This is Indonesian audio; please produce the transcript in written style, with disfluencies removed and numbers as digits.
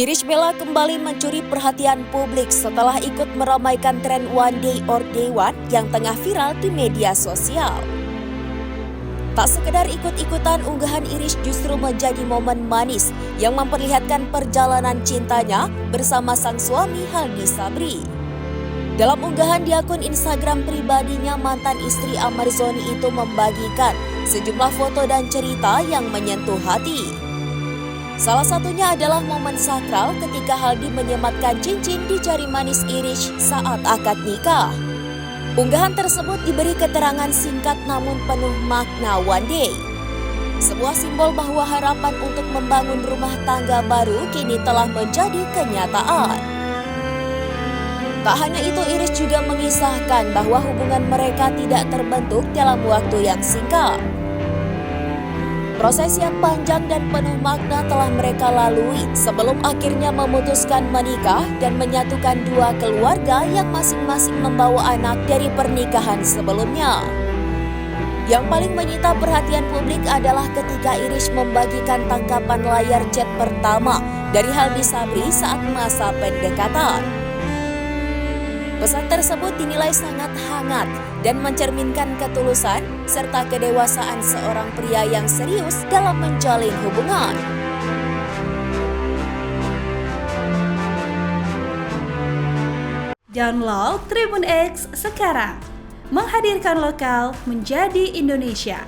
Irish Bella kembali mencuri perhatian publik setelah ikut meramaikan tren One Day or Day One yang tengah viral di media sosial. Tak sekedar ikut-ikutan, unggahan Irish justru menjadi momen manis yang memperlihatkan perjalanan cintanya bersama sang suami Haldi Sabri. Dalam unggahan di akun Instagram pribadinya, mantan istri Amarzoni itu membagikan sejumlah foto dan cerita yang menyentuh hati. Salah satunya adalah momen sakral ketika Haldi menyematkan cincin di jari manis Irish saat akad nikah. Unggahan tersebut diberi keterangan singkat namun penuh makna one day. Sebuah simbol bahwa harapan untuk membangun rumah tangga baru kini telah menjadi kenyataan. Tak hanya itu, Irish juga mengisahkan bahwa hubungan mereka tidak terbentuk dalam waktu yang singkat. Proses yang panjang dan penuh makna telah mereka lalui sebelum akhirnya memutuskan menikah dan menyatukan dua keluarga yang masing-masing membawa anak dari pernikahan sebelumnya. Yang paling menyita perhatian publik adalah ketika Irish membagikan tangkapan layar chat pertama dari Haldi Sabri saat masa pendekatan. Pesan tersebut dinilai sangat hangat dan mencerminkan ketulusan serta kedewasaan seorang pria yang serius dalam menjalin hubungan. Download Tribun X sekarang, menghadirkan lokal menjadi Indonesia.